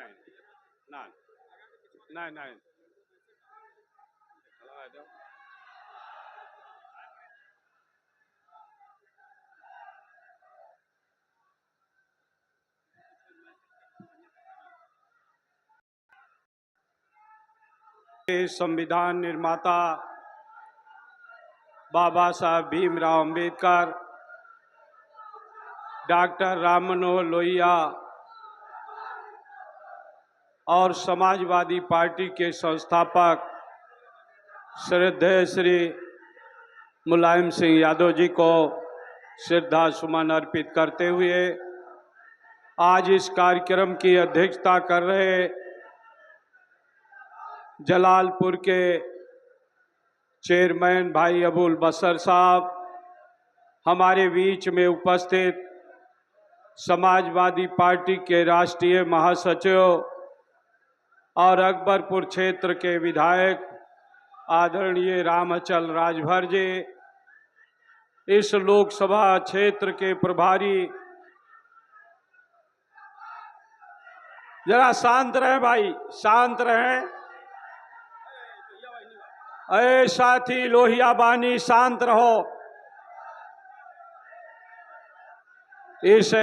नहीं ना नहीं नहीं संविधान निर्माता बाबा साहब भीमराव अंबेडकर, डॉक्टर राम मनोहर लोहिया और समाजवादी पार्टी के संस्थापक श्रद्धेय श्री मुलायम सिंह यादव जी को श्रद्धा सुमन अर्पित करते हुए आज इस कार्यक्रम की अध्यक्षता कर रहे जलालपुर के चेयरमैन भाई अबुल बसर साहब, हमारे बीच में उपस्थित समाजवादी पार्टी के राष्ट्रीय महासचिव और अकबरपुर क्षेत्र के विधायक आदरणीय रामचल राजभर जी, इस लोकसभा क्षेत्र के प्रभारी, जरा शांत रहे भाई, शांत रहें। अरे साथी लोहिया बानी, शांत रहो। इस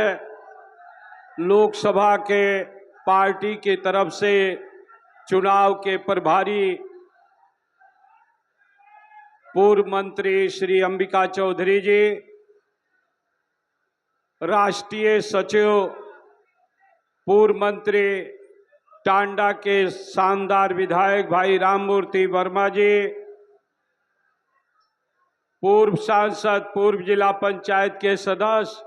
लोकसभा के पार्टी की तरफ से चुनाव के प्रभारी पूर्व मंत्री श्री अंबिका चौधरी जी, राष्ट्रीय सचिव पूर्व मंत्री टांडा के शानदार विधायक भाई राममूर्ति वर्मा जी, पूर्व सांसद पूर्व जिला पंचायत के सदस्य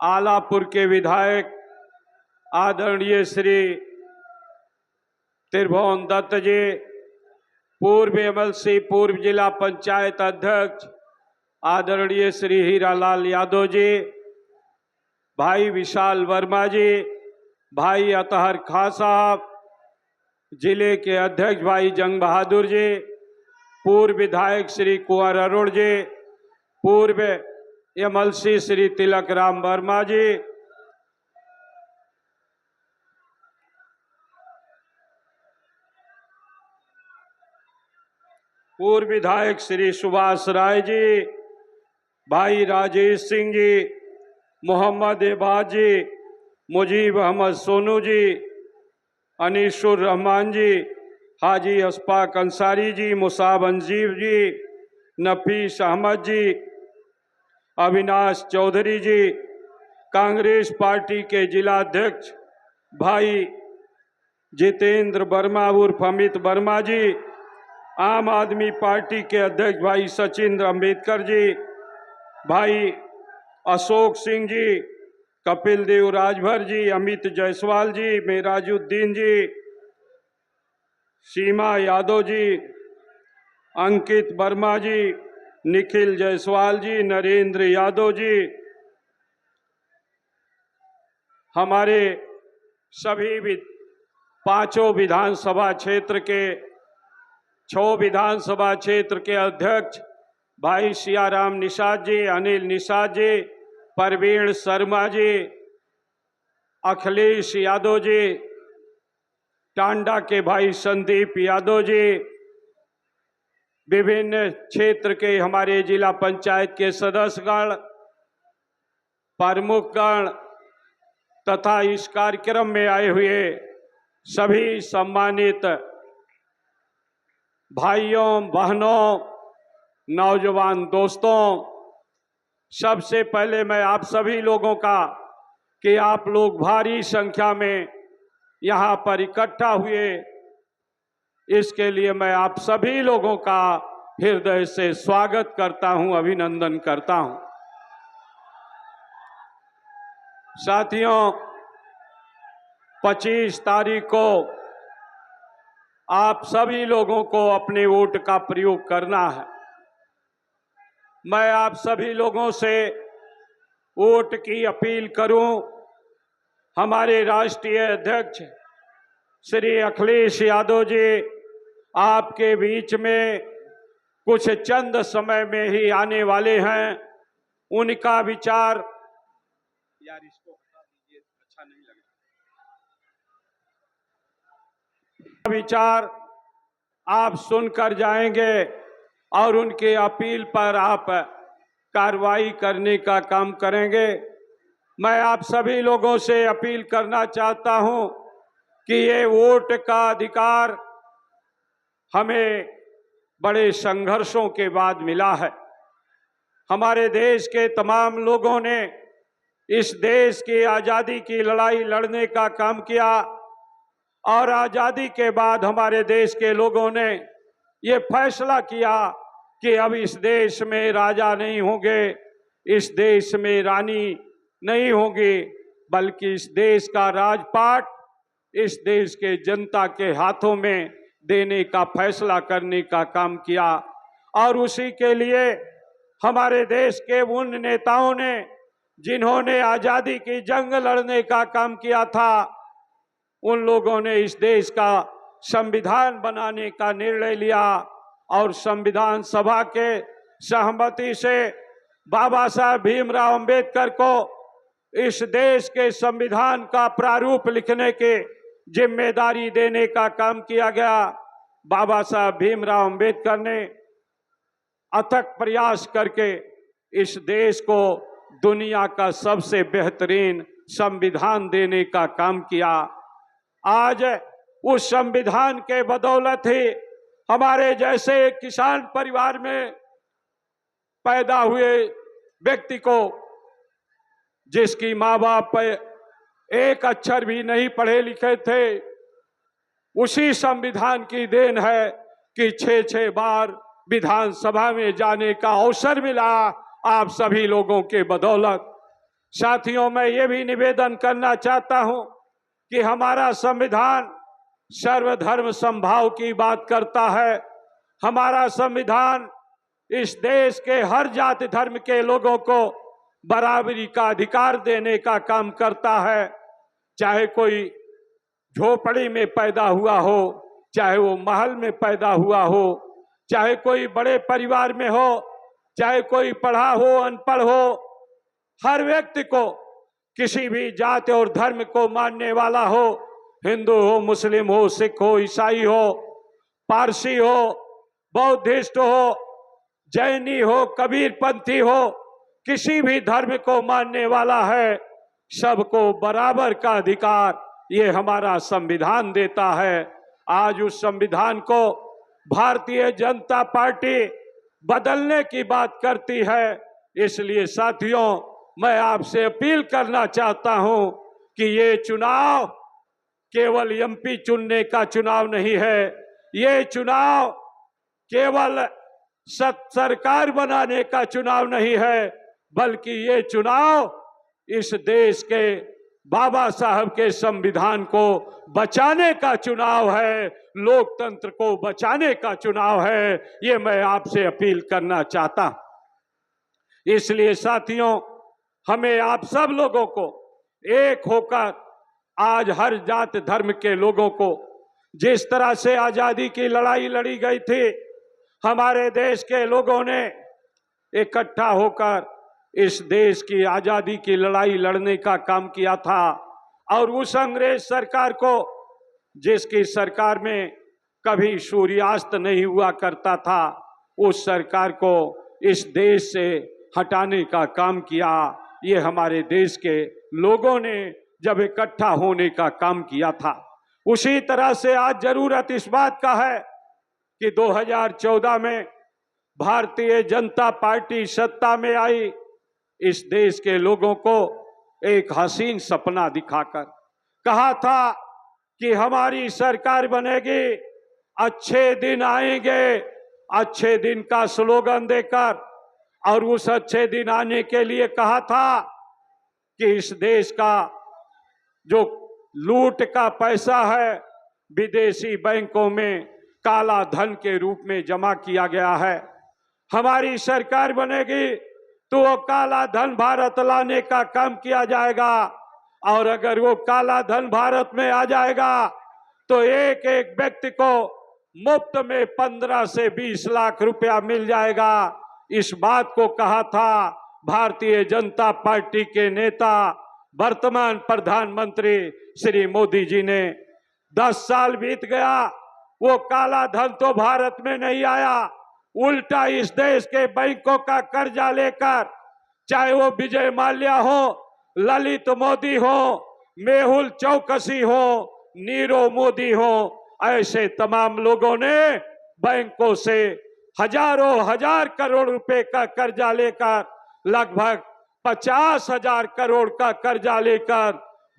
आलापुर के विधायक आदरणीय श्री त्रिभुवन दत्त जी, पूर्व एमएलसी पूर्व जिला पंचायत अध्यक्ष आदरणीय श्री हीरालाल यादव जी, भाई विशाल वर्मा जी, भाई अतहर खां साहब, जिले के अध्यक्ष भाई जंग बहादुर जी, पूर्व विधायक श्री कुंवर अरुण जी, पूर्व एमएलसी श्री तिलक राम वर्मा जी, पूर्व विधायक श्री सुभाष राय जी, भाई राजेश सिंह जी, मोहम्मद एबाज जी, मुजीब अहमद सोनू जी, अनीसुर रहमान जी, हाजी अशफाक अंसारी जी, मुसाब अंजीब जी, नफीस अहमद जी, अविनाश चौधरी जी, कांग्रेस पार्टी के जिला अध्यक्ष भाई जितेंद्र वर्मा उर्फ अमित वर्मा जी, आम आदमी पार्टी के अध्यक्ष भाई सचिंद्र अंबेडकर जी, भाई अशोक सिंह जी, कपिल देव राजभर जी, अमित जायसवाल जी, मेराजुद्दीन जी, सीमा यादव जी, अंकित वर्मा जी, निखिल जायसवाल जी, नरेंद्र यादव जी, हमारे सभी पांचों विधानसभा क्षेत्र के 6 विधानसभा क्षेत्र के अध्यक्ष भाई सियाराम निषाद जी, अनिल निषाद जी, परवीण शर्मा जी, अखिलेश यादव जी, टांडा के भाई संदीप यादव जी, विभिन्न क्षेत्र के हमारे जिला पंचायत के सदस्यगण, प्रमुखगण तथा इस कार्यक्रम में आए हुए सभी सम्मानित भाइयों बहनों नौजवान दोस्तों, सबसे पहले मैं आप सभी लोगों का कि आप लोग भारी संख्या में यहाँ पर इकट्ठा हुए, इसके लिए मैं आप सभी लोगों का हृदय से स्वागत करता हूं, अभिनंदन करता हूं। साथियों, 25 तारीख को आप सभी लोगों को अपने वोट का प्रयोग करना है। मैं आप सभी लोगों से वोट की अपील करूं। हमारे राष्ट्रीय अध्यक्ष श्री अखिलेश यादव जी आपके बीच में कुछ चंद समय में ही आने वाले हैं। उनका विचार, यार इसको हटा दीजिए, अच्छा नहीं लगेगा। विचार आप सुनकर जाएंगे और उनके अपील पर आप कार्रवाई करने का काम करेंगे। मैं आप सभी लोगों से अपील करना चाहता हूं कि ये वोट का अधिकार हमें बड़े संघर्षों के बाद मिला है। हमारे देश के तमाम लोगों ने इस देश की आज़ादी की लड़ाई लड़ने का काम किया और आज़ादी के बाद हमारे देश के लोगों ने ये फैसला किया कि अब इस देश में राजा नहीं होंगे, इस देश में रानी नहीं होगी, बल्कि इस देश का राजपाट इस देश के जनता के हाथों में देने का फैसला करने का काम किया। और उसी के लिए हमारे देश के उन नेताओं ने जिन्होंने आज़ादी की जंग लड़ने का काम किया था, उन लोगों ने इस देश का संविधान बनाने का निर्णय लिया और संविधान सभा के सहमति से बाबा साहब भीमराव अंबेडकर को इस देश के संविधान का प्रारूप लिखने की जिम्मेदारी देने का काम किया गया। बाबा साहब भीमराव अंबेडकर ने अथक प्रयास करके इस देश को दुनिया का सबसे बेहतरीन संविधान देने का काम किया। आज उस संविधान के बदौलत ही हमारे जैसे किसान परिवार में पैदा हुए व्यक्ति को, जिसकी माँ बाप एक अक्षर भी नहीं पढ़े लिखे थे, उसी संविधान की देन है कि 6-6 बार विधानसभा में जाने का अवसर मिला आप सभी लोगों के बदौलत। साथियों, मैं ये भी निवेदन करना चाहता हूं कि हमारा संविधान सर्वधर्म समभाव की बात करता है। हमारा संविधान इस देश के हर जाति धर्म के लोगों को बराबरी का अधिकार देने का काम करता है। चाहे कोई झोपड़ी में पैदा हुआ हो, चाहे वो महल में पैदा हुआ हो, चाहे कोई बड़े परिवार में हो, चाहे कोई पढ़ा हो अनपढ़ हो, हर व्यक्ति को किसी भी जाति और धर्म को मानने वाला हो, हिंदू हो, मुस्लिम हो, सिख हो, ईसाई हो, पारसी हो, बौद्धिस्ट हो, जैनी हो, कबीरपंथी हो, किसी भी धर्म को मानने वाला है, सबको बराबर का अधिकार ये हमारा संविधान देता है। आज उस संविधान को भारतीय जनता पार्टी बदलने की बात करती है। इसलिए साथियों, मैं आपसे अपील करना चाहता हूं कि ये चुनाव केवल एमपी चुनने का चुनाव नहीं है, ये चुनाव केवल सरकार बनाने का चुनाव नहीं है, बल्कि ये चुनाव इस देश के बाबा साहब के संविधान को बचाने का चुनाव है, लोकतंत्र को बचाने का चुनाव है। ये मैं आपसे अपील करना चाहता हूं। इसलिए साथियों, हमें आप सब लोगों को एक होकर आज हर जात धर्म के लोगों को, जिस तरह से आजादी की लड़ाई लड़ी गई थी, हमारे देश के लोगों ने इकट्ठा होकर इस देश की आजादी की लड़ाई लड़ने का काम किया था। और उस अंग्रेज सरकार को, जिसकी सरकार में कभी सूर्यास्त नहीं हुआ करता था, उस सरकार को इस देश से हटाने का काम किया। ये हमारे देश के लोगों ने जब इकट्ठा होने का काम किया था। उसी तरह से आज जरूरत इस बात का है कि 2014 में भारतीय जनता पार्टी सत्ता में आई, इस देश के लोगों को एक हसीन सपना दिखाकर कहा था कि हमारी सरकार बनेगी, अच्छे दिन आएंगे, अच्छे दिन का स्लोगन देकर, और उस अच्छे दिन आने के लिए कहा था कि इस देश का जो लूट का पैसा है विदेशी बैंकों में काला धन के रूप में जमा किया गया है, हमारी सरकार बनेगी तो वो काला धन भारत लाने का काम किया जाएगा। और अगर वो काला धन भारत में आ जाएगा तो एक एक व्यक्ति को मुफ्त में 15 से 20 लाख रुपया मिल जाएगा। इस बात को कहा था भारतीय जनता पार्टी के नेता वर्तमान प्रधानमंत्री श्री मोदी जी ने। 10 साल बीत गया, वो काला धन तो भारत में नहीं आया, उल्टा इस देश के बैंकों का कर्जा लेकर, चाहे वो विजय माल्या हो, ललित मोदी हो, मेहुल चौकसी हो, नीरव मोदी हो, ऐसे तमाम लोगों ने बैंकों से हजारों हजार करोड़ रुपए का कर्जा लेकर, लगभग 50,000 करोड़ का कर्जा लेकर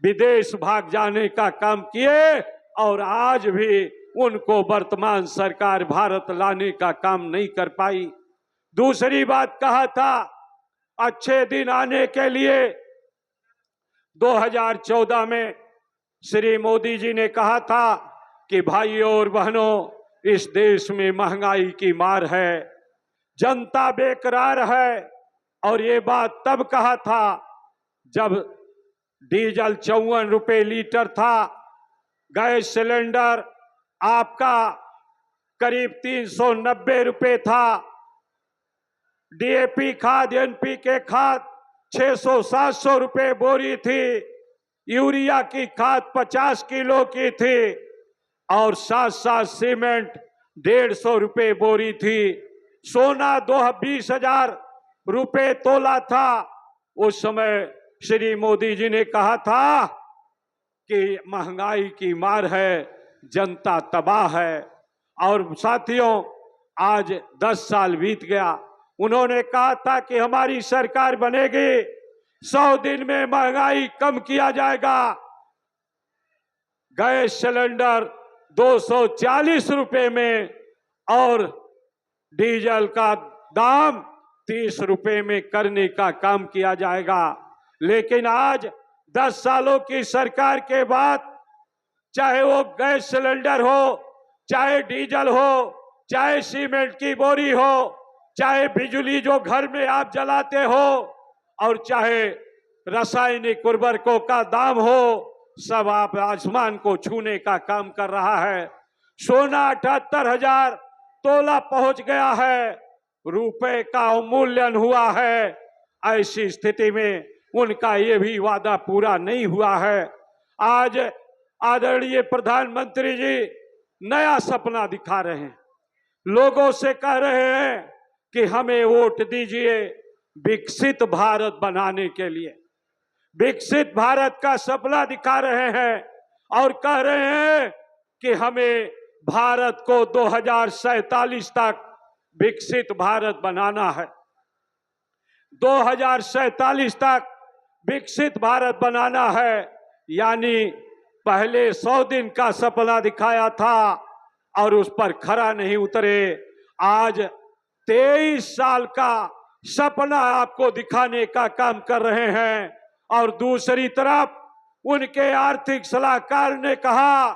विदेश भाग जाने का काम किए और आज भी उनको वर्तमान सरकार भारत लाने का काम नहीं कर पाई। दूसरी बात कहा था, अच्छे दिन आने के लिए 2014 में श्री मोदी जी ने कहा था कि भाइयों और बहनों, इस देश में महंगाई की मार है, जनता बेकरार है। और ये बात तब कहा था जब डीजल 54 रुपए लीटर था, गैस सिलेंडर आपका करीब 390 रुपए था, डीएपी खाद, एनपीके खाद 600-700 रुपए बोरी थी, यूरिया की खाद 50 किलो की थी और साथ साथ सीमेंट 150 रुपए बोरी थी। सोना 20,000 रुपए तोला था। उस समय श्री मोदी जी ने कहा था कि महंगाई की मार है, जनता तबाह है। और साथियों, आज 10 साल बीत गया। उन्होंने कहा था कि हमारी सरकार बनेगी, 100 दिन में महंगाई कम किया जाएगा। गैस सिलेंडर 240 रुपए में और डीजल का दाम 30 रुपए में करने का काम किया जाएगा। लेकिन आज 10 सालों की सरकार के बाद, चाहे वो गैस सिलेंडर हो, चाहे डीजल हो, चाहे सीमेंट की बोरी हो, चाहे बिजली जो घर में आप जलाते हो, और चाहे रासायनिक उर्वरकों का दाम हो, सब आप आसमान को छूने का काम कर रहा है। सोना 78,000 तोला पहुंच गया है, रुपए का अवमूल्यन हुआ है। ऐसी स्थिति में उनका ये भी वादा पूरा नहीं हुआ है। आज आदरणीय प्रधानमंत्री जी नया सपना दिखा रहे हैं, लोगों से कह रहे हैं कि हमें वोट दीजिए विकसित भारत बनाने के लिए। विकसित भारत का सपना दिखा रहे हैं और कह रहे हैं कि हमें भारत को 2047 तक विकसित भारत बनाना है। 2047 तक विकसित भारत बनाना है, यानी पहले 100 दिन का सपना दिखाया था और उस पर खरा नहीं उतरे। आज 23 साल का सपना आपको दिखाने का काम कर रहे हैं। और दूसरी तरफ उनके आर्थिक सलाहकार ने कहा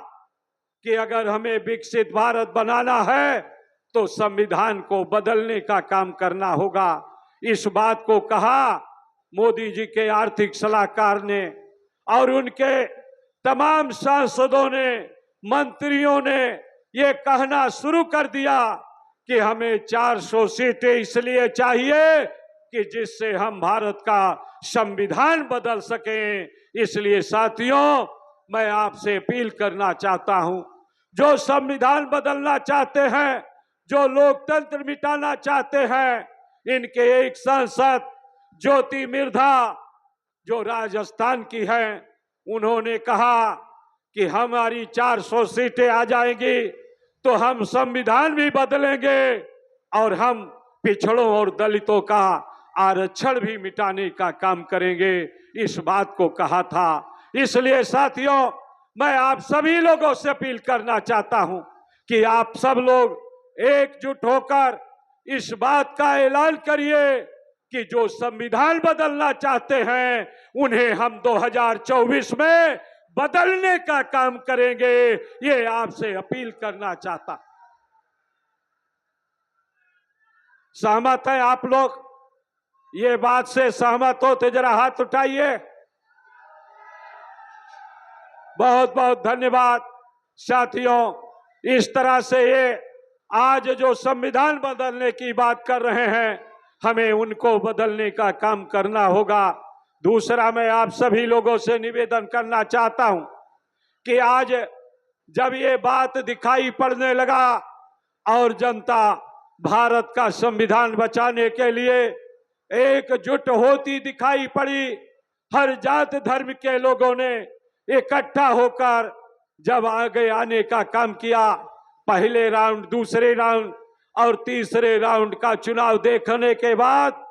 कि अगर हमें विकसित भारत बनाना है तो संविधान को बदलने का काम करना होगा। इस बात को कहा मोदी जी के आर्थिक सलाहकार ने, और उनके तमाम सांसदों ने, मंत्रियों ने ये कहना शुरू कर दिया कि हमें 400 सीटें इसलिए चाहिए कि जिससे हम भारत का संविधान बदल सकें। इसलिए साथियों, मैं आपसे अपील करना चाहता हूं, जो संविधान बदलना चाहते हैं, जो लोकतंत्र मिटाना चाहते हैं, इनके एक सांसद ज्योति मिर्धा जो राजस्थान की हैं, उन्होंने कहा कि हमारी 400 सीटें आ जाएंगी तो हम संविधान भी बदलेंगे और हम पिछड़ों और दलितों का आरक्षण भी मिटाने का काम करेंगे। इस बात को कहा था। इसलिए साथियों, मैं आप सभी लोगों से अपील करना चाहता हूं कि आप सब लोग एकजुट होकर इस बात का ऐलान करिए कि जो संविधान बदलना चाहते हैं उन्हें हम 2024 में बदलने का काम करेंगे। ये आपसे अपील करना चाहता। सहमत है आप लोग? ये बात से सहमत हो तो जरा हाथ उठाइए। बहुत बहुत धन्यवाद साथियों। इस तरह से ये आज जो संविधान बदलने की बात कर रहे हैं, हमें उनको बदलने का काम करना होगा। दूसरा, मैं आप सभी लोगों से निवेदन करना चाहता हूं कि आज जब ये बात दिखाई पड़ने लगा और जनता भारत का संविधान बचाने के लिए एकजुट होती दिखाई पड़ी, हर जात धर्म के लोगों ने इकट्ठा होकर जब आगे आने का काम किया, पहले राउंड, दूसरे राउंड और तीसरे राउंड का चुनाव देखने के बाद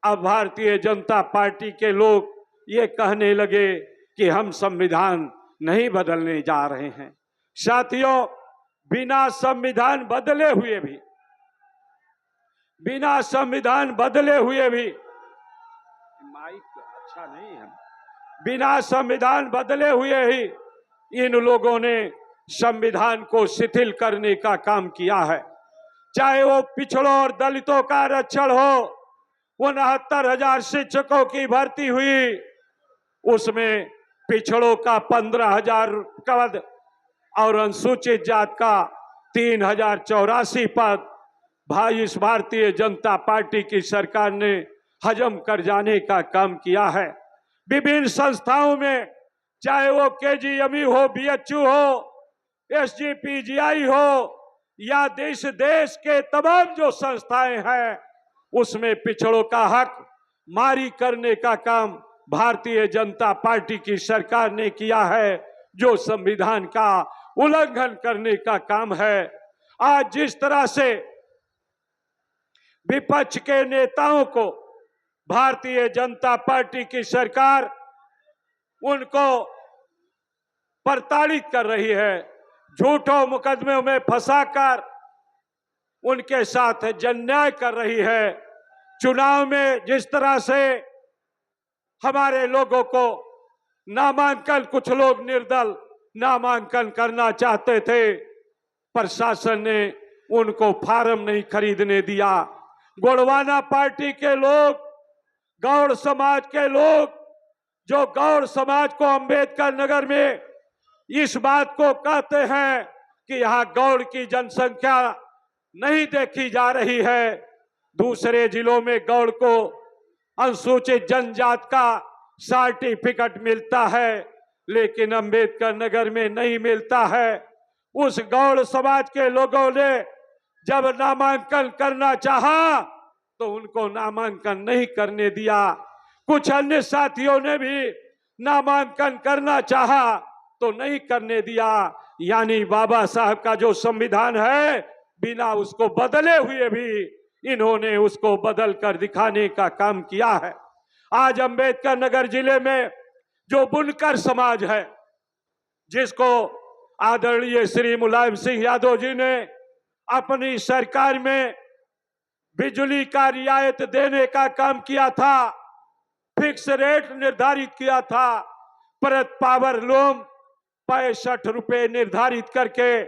अब भारतीय जनता पार्टी के लोग ये कहने लगे कि हम संविधान नहीं बदलने जा रहे हैं। साथियों, बिना संविधान बदले हुए भी, माइक अच्छा नहीं है, बिना संविधान बदले हुए ही इन लोगों ने संविधान को शिथिल करने का काम किया है। चाहे वो पिछड़ों और दलितों का आरक्षण हो, 69,000 शिक्षकों की भर्ती हुई, उसमें पिछड़ों का 15,000 पद और अनुसूचित जात का 3,084 पद इस भारतीय जनता पार्टी की सरकार ने हजम कर जाने का काम किया है। विभिन्न संस्थाओं में, चाहे वो केजीएमयू हो, बीएचयू हो, एसजीपीजीआई हो या देश के तमाम जो संस्थाएं हैं, उसमें पिछड़ों का हक मारी करने का काम भारतीय जनता पार्टी की सरकार ने किया है, जो संविधान का उल्लंघन करने का काम है। आज जिस तरह से विपक्ष के नेताओं को भारतीय जनता पार्टी की सरकार उनको प्रताड़ित कर रही है, झूठों मुकदमों में फंसाकर उनके साथ अन्याय कर रही है, चुनाव में जिस तरह से हमारे लोगों को नामांकन, कुछ लोग निर्दल नामांकन करना चाहते थे, प्रशासन ने उनको फार्म नहीं खरीदने दिया। गोंडवाना पार्टी के लोग, गौड़ समाज के लोग, जो गौड़ समाज को अंबेडकर नगर में इस बात को कहते हैं कि यहाँ गौड़ की जनसंख्या नहीं देखी जा रही है, दूसरे जिलों में गौड़ को अनुसूचित जनजाति का सर्टिफिकेट मिलता है, लेकिन अंबेडकर नगर में नहीं मिलता है। उस गौड़ समाज के लोगों ने जब नामांकन करना चाहा तो उनको नामांकन नहीं करने दिया। कुछ अन्य साथियों ने भी नामांकन करना चाहा तो नहीं करने दिया। यानी बाबा साहब का जो संविधान है, बिना उसको बदले हुए भी इन्होंने उसको बदल कर दिखाने का काम किया है। आज अंबेडकर नगर जिले में जो बुनकर समाज है, जिसको आदरणीय श्री मुलायम सिंह यादव जी ने अपनी सरकार में बिजली का रियायत देने का काम किया था, फिक्स रेट निर्धारित किया था, परत पावर लूम 65 रुपए निर्धारित करके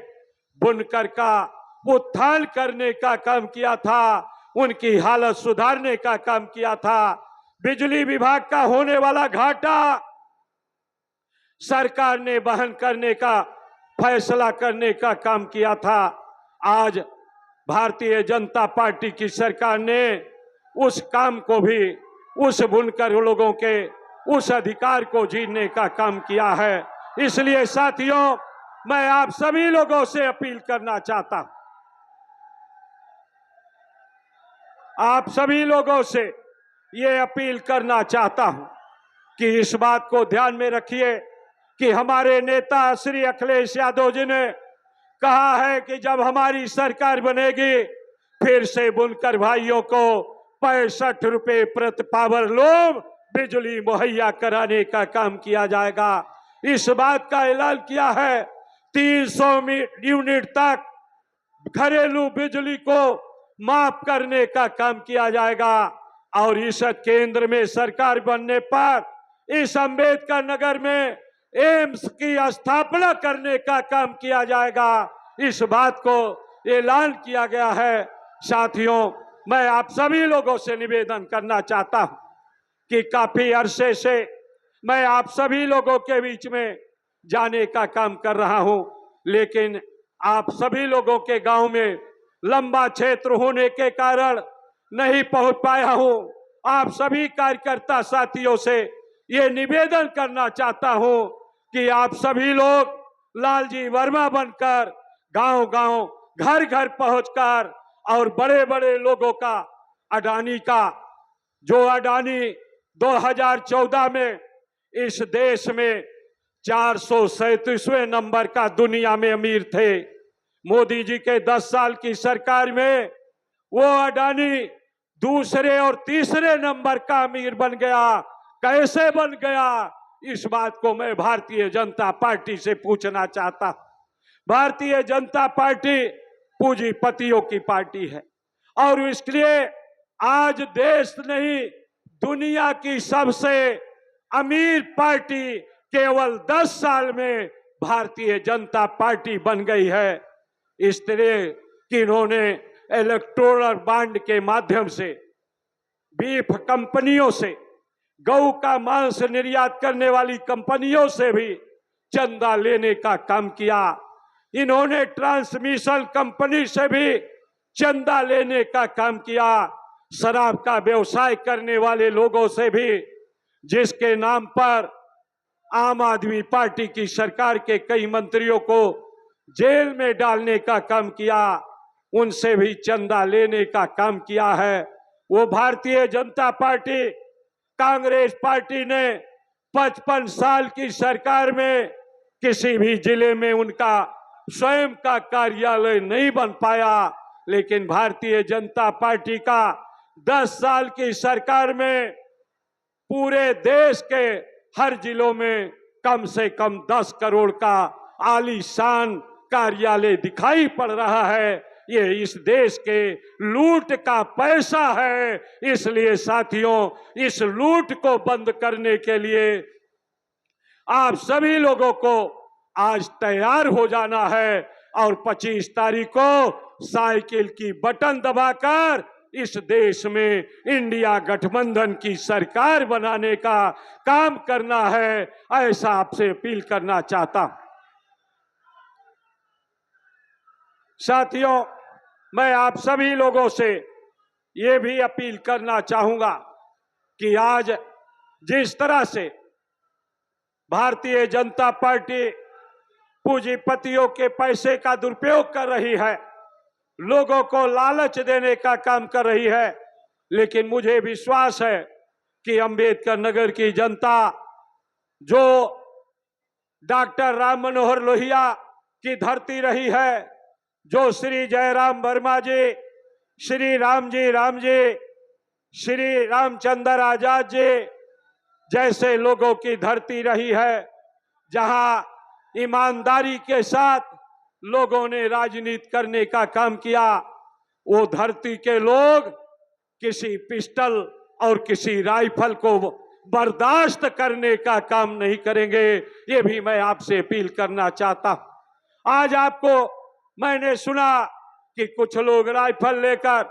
बुनकर का उत्थान करने का काम किया था, उनकी हालत सुधारने का काम किया था। बिजली विभाग का होने वाला घाटा सरकार ने वहन करने का फैसला करने का काम किया था। आज भारतीय जनता पार्टी की सरकार ने उस काम को भी, उस बुनकर लोगों के उस अधिकार को जीने का काम किया है। इसलिए साथियों, मैं आप सभी लोगों से अपील करना चाहता हूं, आप सभी लोगों से ये अपील करना चाहता हूं कि इस बात को ध्यान में रखिए कि हमारे नेता श्री अखिलेश यादव जी ने कहा है कि जब हमारी सरकार बनेगी फिर से बुनकर भाइयों को 65 रुपए प्रति पावर लूम बिजली मुहैया कराने का काम किया जाएगा। इस बात का ऐलान किया है 300 यूनिट तक घरेलू बिजली को माफ करने का काम किया जाएगा और इस केंद्र में सरकार बनने पर इस अंबेडकर नगर में एम्स की स्थापना करने का काम किया जाएगा। इस बात को ऐलान किया गया है। साथियों, मैं आप सभी लोगों से निवेदन करना चाहता हूं कि काफी अरसे से मैं आप सभी लोगों के बीच में जाने का काम कर रहा हूं, लेकिन आप सभी लोगों के गांव में लंबा क्षेत्र होने के कारण नहीं पहुंच पाया हूं। आप सभी कार्यकर्ता साथियों से ये निवेदन करना चाहता हूं कि आप सभी लोग लालजी वर्मा बनकर गांव-गांव, घर-घर पहुंचकर और बड़े-बड़े लोगों का, अडानी का, जो अडानी 2014 में इस देश में 437वें नंबर का दुनिया में अमीर थे, मोदी जी के 10 साल की सरकार में वो अडानी दूसरे और तीसरे नंबर का अमीर बन गया। कैसे बन गया, इस बात को मैं भारतीय जनता पार्टी से पूछना चाहता हूं। भारतीय जनता पार्टी पूंजीपतियों की पार्टी है और इसलिए आज देश नहीं, दुनिया की सबसे अमीर पार्टी केवल 10 साल में भारतीय जनता पार्टी बन गई है। इस तरह कि इन्होंने इलेक्टोरल बॉन्ड के माध्यम से बीफ कंपनियों से, गऊ का मांस निर्यात करने वाली कंपनियों से भी चंदा लेने का काम किया। इन्होंने ट्रांसमिशन कंपनी से भी चंदा लेने का काम किया। शराब का व्यवसाय करने वाले लोगों से भी, जिसके नाम पर आम आदमी पार्टी की सरकार के कई मंत्रियों को जेल में डालने का काम किया, उनसे भी चंदा लेने का काम किया है। वो भारतीय जनता पार्टी, कांग्रेस पार्टी ने 55 साल की सरकार में किसी भी जिले में उनका स्वयं का कार्यालय नहीं बन पाया, लेकिन भारतीय जनता पार्टी का 10 साल की सरकार में पूरे देश के हर जिलों में कम से कम 10 करोड़ का आलीशान कार्यालय दिखाई पड़ रहा है। ये इस देश के लूट का पैसा है। इसलिए साथियों, इस लूट को बंद करने के लिए आप सभी लोगों को आज तैयार हो जाना है और 25 तारीख को साइकिल की बटन दबाकर इस देश में इंडिया गठबंधन की सरकार बनाने का काम करना है, ऐसा आपसे अपील करना चाहता हूं। साथियों, मैं आप सभी लोगों से ये भी अपील करना चाहूंगा कि आज जिस तरह से भारतीय जनता पार्टी पूंजीपतियों के पैसे का दुरुपयोग कर रही है, लोगों को लालच देने का काम कर रही है, लेकिन मुझे विश्वास है कि अंबेडकर नगर की जनता, जो डॉक्टर राम मनोहर लोहिया की धरती रही है, जो श्री जयराम वर्मा जी, श्री राम जी, श्री रामचंद्र आजाद जी जैसे लोगों की धरती रही है, जहां ईमानदारी के साथ लोगों ने राजनीति करने का काम किया, वो धरती के लोग किसी पिस्टल और किसी राइफल को बर्दाश्त करने का काम नहीं करेंगे। ये भी मैं आपसे अपील करना चाहता हूं। आज आपको मैंने सुना कि कुछ लोग राइफल लेकर,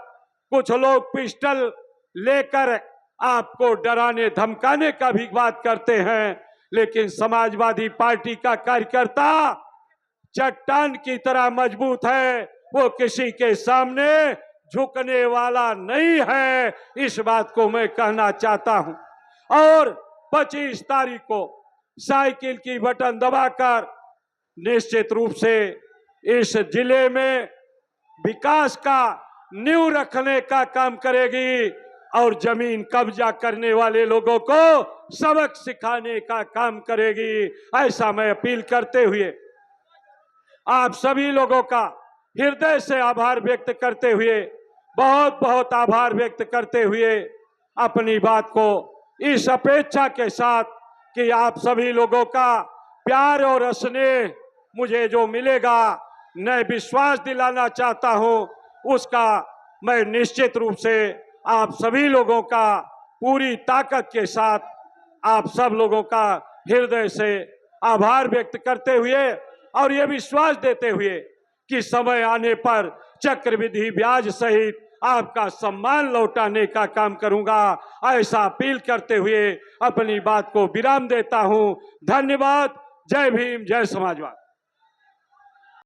कुछ लोग पिस्टल लेकर आपको डराने धमकाने का भी बात करते हैं, लेकिन समाजवादी पार्टी का कार्यकर्ता चट्टान की तरह मजबूत है, वो किसी के सामने झुकने वाला नहीं है। इस बात को मैं कहना चाहता हूं। और 25 तारीख को साइकिल की बटन दबाकर निश्चित रूप से इस जिले में विकास का नींव रखने का काम करेगी और जमीन कब्जा करने वाले लोगों को सबक सिखाने का काम करेगी। ऐसा मैं अपील करते हुए आप सभी लोगों का हृदय से आभार व्यक्त करते हुए, बहुत बहुत आभार व्यक्त करते हुए अपनी बात को इस अपेक्षा के साथ कि आप सभी लोगों का प्यार और स्नेह मुझे जो मिलेगा, मैं विश्वास दिलाना चाहता हूं, उसका मैं निश्चित रूप से आप सभी लोगों का पूरी ताकत के साथ आप सब लोगों का हृदय से आभार व्यक्त करते हुए और ये विश्वास देते हुए कि समय आने पर चक्रवृद्धि ब्याज सहित आपका सम्मान लौटाने का काम करूंगा, ऐसा अपील करते हुए अपनी बात को विराम देता हूं। धन्यवाद। जय भीम, जय समाजवाद।